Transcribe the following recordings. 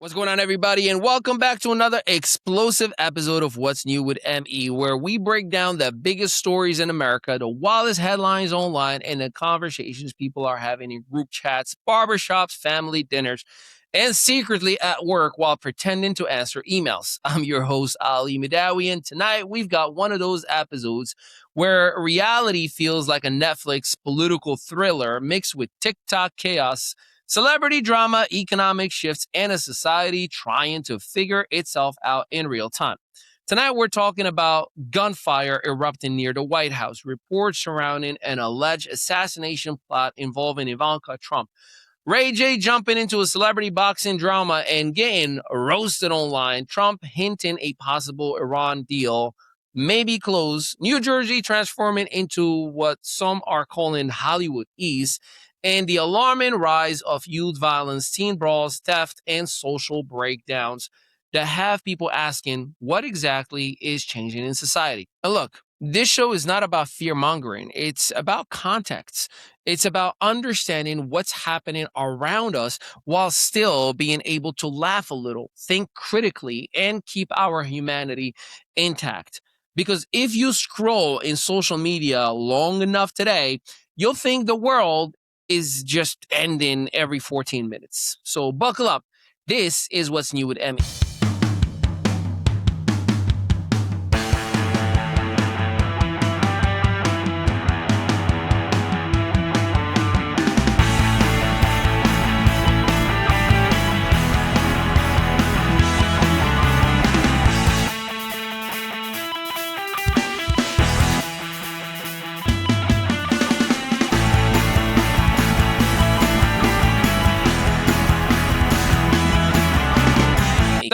What's going on, everybody, and welcome back to another explosive episode of What's New with ME, where we break down the biggest stories in America, the wildest headlines online, and the conversations people are having in group chats, barbershops, family dinners, and secretly at work while pretending to answer emails. I'm your host, Ali Mehdaoui, and tonight we've got one of those episodes where reality feels like a Netflix political thriller mixed with TikTok chaos, celebrity drama, economic shifts, and a society trying to figure itself out in real time. Tonight, we're talking about gunfire erupting near the White House, reports surrounding an alleged assassination plot involving Ivanka Trump, Ray J jumping into a celebrity boxing drama and getting roasted online, Trump hinting a possible Iran deal may be close, New Jersey transforming into what some are calling Hollywood East, and the alarming rise of youth violence, teen brawls, theft, and social breakdowns that have people asking what exactly is changing in society. And look, this show is not about fear mongering, it's about context. It's about understanding what's happening around us while still being able to laugh a little, think critically, and keep our humanity intact. Because if you scroll in social media long enough today, you'll think the world is just ending every 14 minutes. So buckle up. This is What's New with Emmy.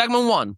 Segment one,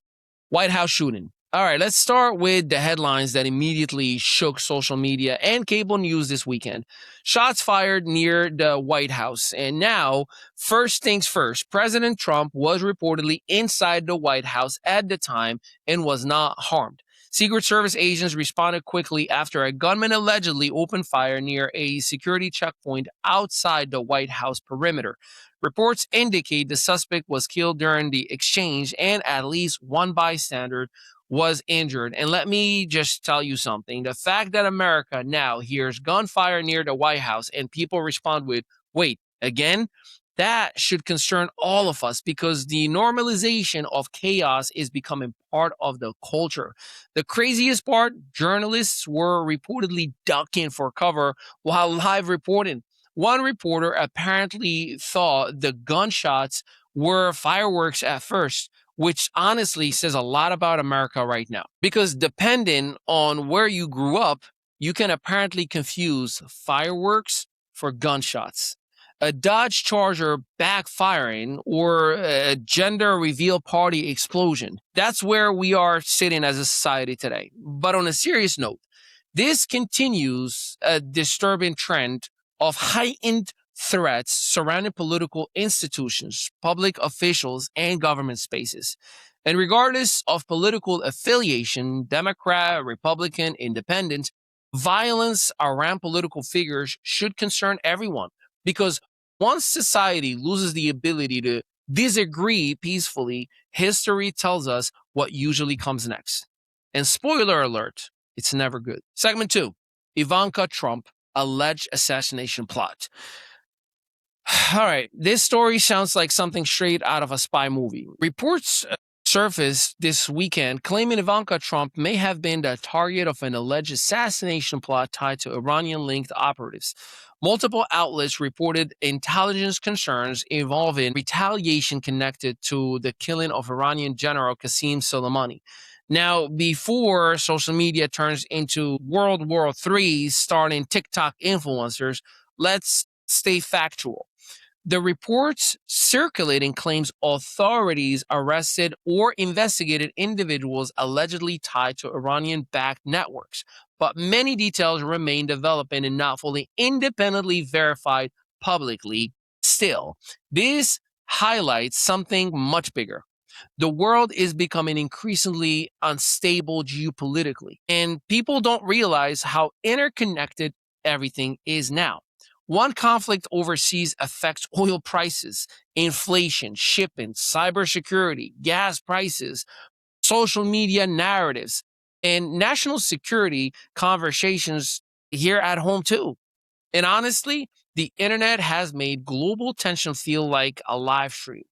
White House shooting. All right, let's start with the headlines that immediately shook social media and cable news this weekend. Shots fired near the White House. And now, first things first, President Trump was reportedly inside the White House at the time and was not harmed. Secret Service agents responded quickly after a gunman allegedly opened fire near a security checkpoint outside the White House perimeter. Reports indicate the suspect was killed during the exchange and at least one bystander was injured. And let me just tell you something. The fact that America now hears gunfire near the White House and people respond with, wait, again? That should concern all of us because the normalization of chaos is becoming part of the culture. The craziest part, journalists were reportedly ducking for cover while live reporting. One reporter apparently thought the gunshots were fireworks at first, which honestly says a lot about America right now. Because depending on where you grew up, you can apparently confuse fireworks for gunshots. A Dodge Charger backfiring or a gender reveal party explosion. That's where we are sitting as a society today. But on a serious note, this continues a disturbing trend of heightened threats surrounding political institutions, public officials, and government spaces. And regardless of political affiliation, Democrat, Republican, Independent, violence around political figures should concern everyone because once society loses the ability to disagree peacefully, history tells us what usually comes next. And spoiler alert, it's never good. Segment two, Ivanka Trump, alleged assassination plot. All right, this story sounds like something straight out of a spy movie. Reports surfaced this weekend claiming Ivanka Trump may have been the target of an alleged assassination plot tied to Iranian-linked operatives. Multiple outlets reported intelligence concerns involving retaliation connected to the killing of Iranian General Qasem Soleimani. Now, before social media turns into World War III starting TikTok influencers, let's stay factual. The reports circulating claims authorities arrested or investigated individuals allegedly tied to Iranian-backed networks, but many details remain developing and not fully independently verified publicly. Still, this highlights something much bigger. The world is becoming increasingly unstable geopolitically, and people don't realize how interconnected everything is now. One conflict overseas affects oil prices, inflation, shipping, cybersecurity, gas prices, social media narratives, and national security conversations here at home, too. And honestly, the internet has made global tension feel like a live stream.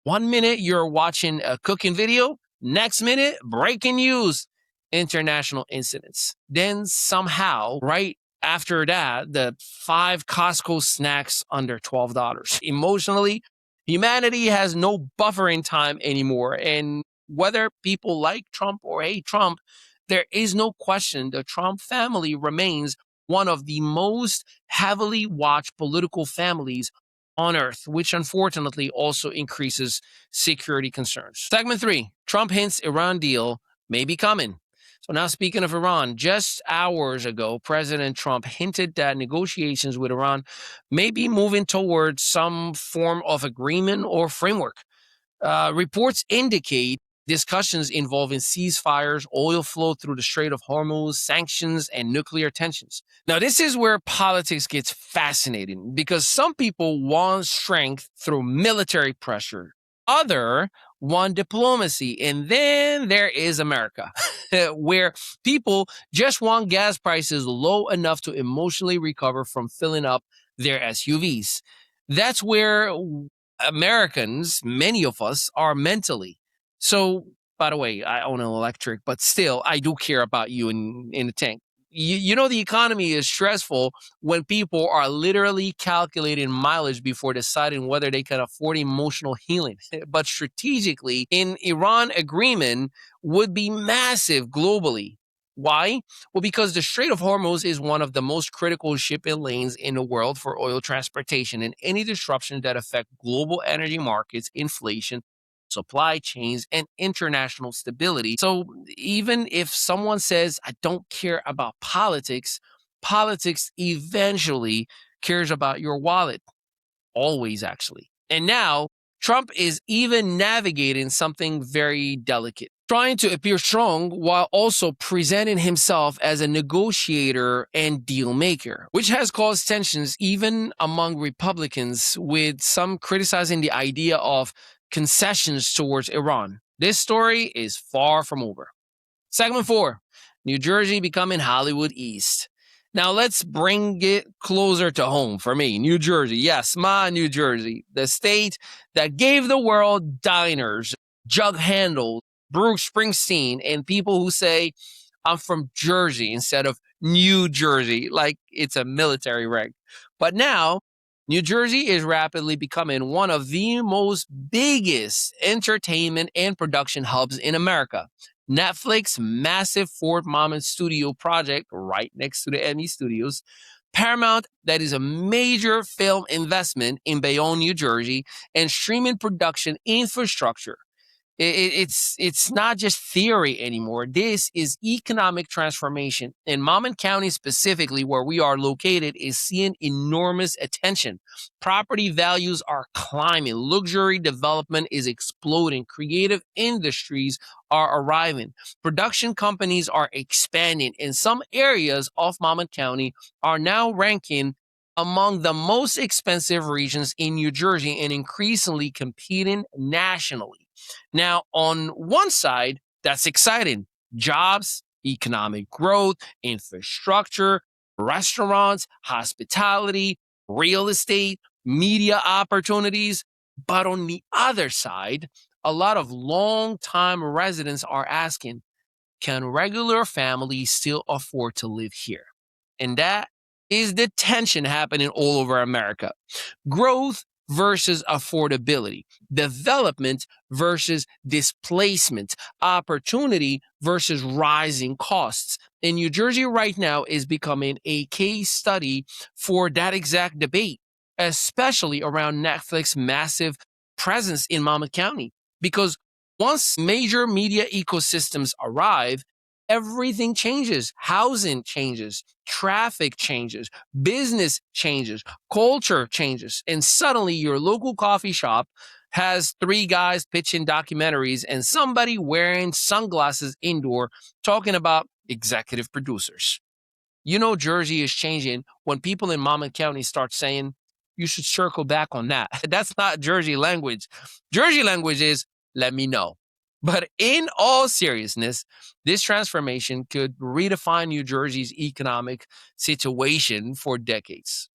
One minute you're watching a cooking video, next minute, breaking news, international incidents. Then somehow, right after that, the five Costco snacks under $12. Emotionally, humanity has no buffering time anymore. And whether people like Trump or hate Trump, there is no question the Trump family remains one of the most heavily watched political families on earth, which unfortunately also increases security concerns. Segment three, Trump hints Iran deal may be coming. So now speaking of Iran, just hours ago, President Trump hinted that negotiations with Iran may be moving towards some form of agreement or framework. Reports indicate discussions involving ceasefires, oil flow through the Strait of Hormuz, sanctions, and nuclear tensions. Now, this is where politics gets fascinating because some people want strength through military pressure, other want diplomacy, and then there is America, where people just want gas prices low enough to emotionally recover from filling up their SUVs. That's where Americans, many of us, are mentally. So, by the way, I own an electric, but still, I do care about you in the tank. The economy is stressful when people are literally calculating mileage before deciding whether they can afford emotional healing. But strategically, in Iran agreement would be massive globally. Why? Well, because the Strait of Hormuz is one of the most critical shipping lanes in the world for oil transportation, and any disruptions that affect global energy markets, inflation, supply chains, and international stability. So even if someone says, I don't care about politics, politics eventually cares about your wallet. Always, actually. And now Trump is even navigating something very delicate, trying to appear strong while also presenting himself as a negotiator and deal maker, which has caused tensions even among Republicans, with some criticizing the idea of concessions towards Iran. This story is far from over. Segment four, New Jersey becoming Hollywood East. Now let's bring it closer to home for me. New Jersey. Yes, my New Jersey. The state that gave the world diners, jug handles, Bruce Springsteen, and people who say, I'm from Jersey instead of New Jersey, like it's a military rank. But now, New Jersey is rapidly becoming one of the most biggest entertainment and production hubs in America. Netflix massive Fort Monmouth studio project right next to the Emmy Studios. Paramount, that is a major film investment in Bayonne, New Jersey, and streaming production infrastructure. It's not just theory anymore. This is economic transformation. And Monmouth County specifically, where we are located, is seeing enormous attention. Property values are climbing. Luxury development is exploding. Creative industries are arriving. Production companies are expanding. And some areas of Monmouth County are now ranking among the most expensive regions in New Jersey and increasingly competing nationally. Now, on one side, that's exciting. Jobs, economic growth, infrastructure, restaurants, hospitality, real estate, media opportunities. But on the other side, a lot of long-time residents are asking, can regular families still afford to live here? And that is the tension happening all over America. Growth versus affordability, development versus displacement, opportunity versus rising costs. And New Jersey right now is becoming a case study for that exact debate, especially around Netflix's massive presence in Monmouth County. Because once major media ecosystems arrive, everything changes. Housing changes, traffic changes, business changes, culture changes. And suddenly your local coffee shop has three guys pitching documentaries and somebody wearing sunglasses indoor talking about executive producers. You know Jersey is changing when people in Monmouth County start saying, you should circle back on that. That's not Jersey language. Jersey language is, let me know. But in all seriousness, this transformation could redefine New Jersey's economic situation for decades.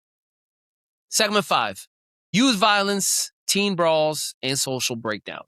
Segment 5, youth violence, teen brawls, and social breakdown.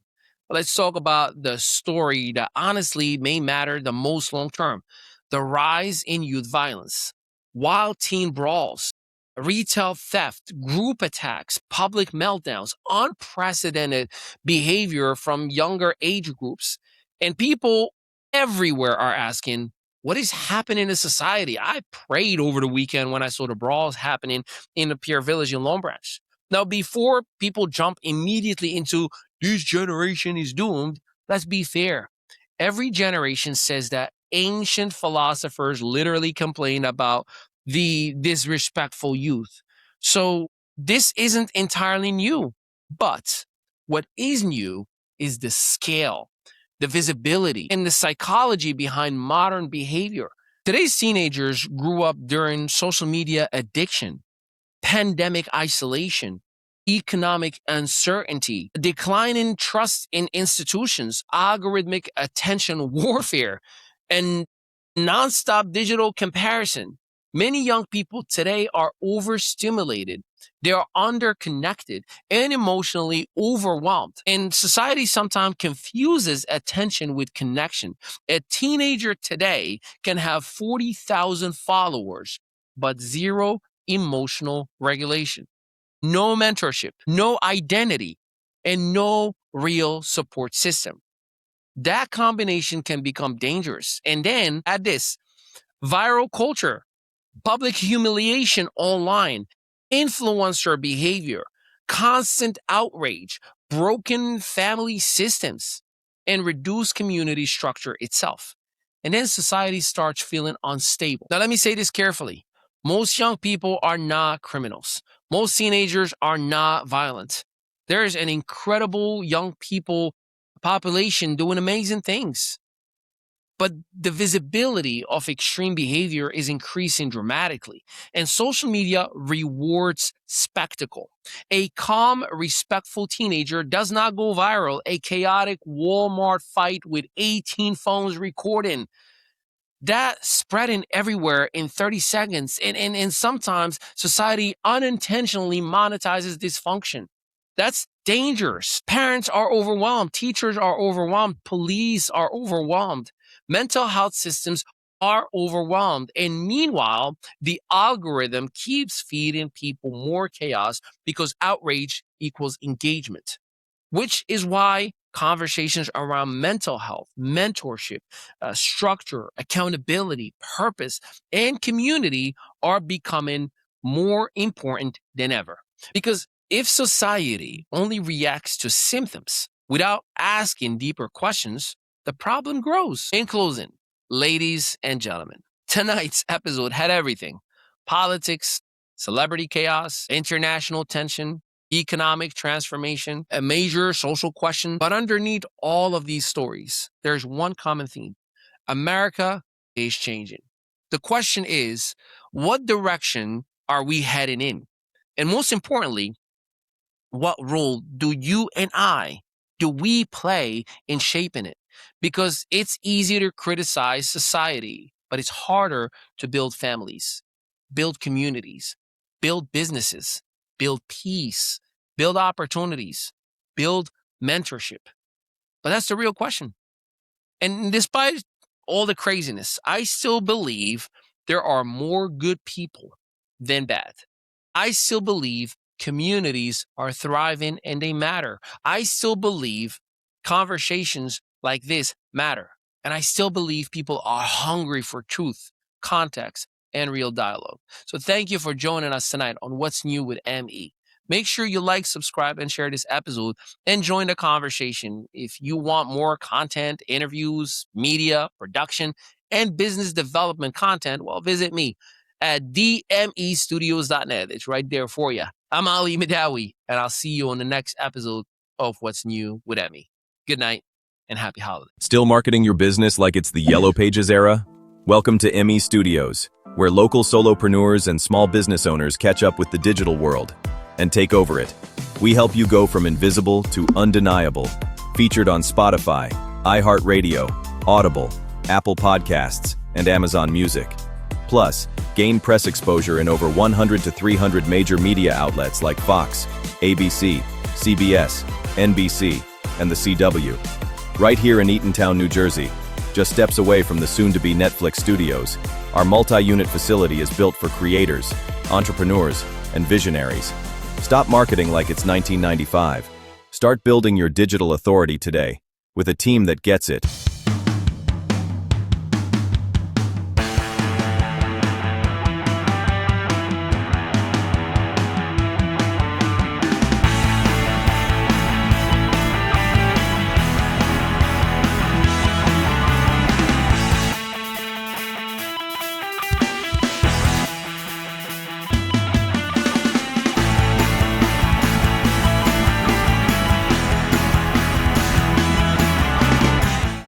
Let's talk about the story that honestly may matter the most long term: the rise in youth violence. Wild teen brawls, retail theft, group attacks, public meltdowns, unprecedented behavior from younger age groups. And people everywhere are asking, what is happening in society? I prayed over the weekend when I saw the brawls happening in the Pierre Village in Long Branch. Now, before people jump immediately into this generation is doomed, let's be fair. Every generation says that. Ancient philosophers literally complain about the disrespectful youth. So this isn't entirely new. But what is new is the scale, the visibility, and the psychology behind modern behavior. Today's teenagers grew up during social media addiction, pandemic isolation, economic uncertainty, decline in trust in institutions, algorithmic attention warfare, and nonstop digital comparison. Many young people today are overstimulated. They are underconnected and emotionally overwhelmed. And society sometimes confuses attention with connection. A teenager today can have 40,000 followers, but zero emotional regulation, no mentorship, no identity, and no real support system. That combination can become dangerous. And then add this: viral culture, public humiliation online, influencer behavior, constant outrage, broken family systems, and reduced community structure itself. And then society starts feeling unstable. Now, let me say this carefully. Most young people are not criminals. Most teenagers are not violent. There is an incredible young people population doing amazing things. But the visibility of extreme behavior is increasing dramatically, and social media rewards spectacle. A calm, respectful teenager does not go viral. A chaotic Walmart fight with 18 phones recording, that spreading everywhere in 30 seconds. And sometimes society unintentionally monetizes dysfunction. That's dangerous. Parents are overwhelmed. Teachers are overwhelmed. Police are overwhelmed. Mental health systems are overwhelmed. And meanwhile, the algorithm keeps feeding people more chaos because outrage equals engagement, which is why conversations around mental health, mentorship, structure, accountability, purpose, and community are becoming more important than ever. Because if society only reacts to symptoms without asking deeper questions, the problem grows. In closing, ladies and gentlemen, tonight's episode had everything: politics, celebrity chaos, international tension, economic transformation, a major social question. But underneath all of these stories, there's one common theme: America is changing. The question is, what direction are we heading in? And most importantly, what role do we play in shaping it? Because it's easy to criticize society, but it's harder to build families, build communities, build businesses, build peace, build opportunities, build mentorship. But that's the real question. And despite all the craziness, I still believe there are more good people than bad. I still believe communities are thriving and they matter. I still believe conversations like this matter. And I still believe people are hungry for truth, context, and real dialogue. So thank you for joining us tonight on What's New with ME. Make sure you like, subscribe, and share this episode and join the conversation. If you want more content, interviews, media, production, and business development content, well, visit me at dmestudios.net. It's right there for you. I'm Ali Mehdaoui, and I'll see you on the next episode of What's New with Emmy. Good night and happy holidays. Still marketing your business like it's the Yellow Pages era? Welcome to ME Studios, where local solopreneurs and small business owners catch up with the digital world and take over it. We help you go from invisible to undeniable. Featured on Spotify, iHeartRadio, Audible, Apple Podcasts, and Amazon Music. Plus, gain press exposure in over 100 to 300 major media outlets like Fox, ABC, CBS, NBC, and the CW. Right here in Eatontown, New Jersey, just steps away from the soon-to-be Netflix studios, our multi-unit facility is built for creators, entrepreneurs, and visionaries. Stop marketing like it's 1995. Start building your digital authority today, with a team that gets it.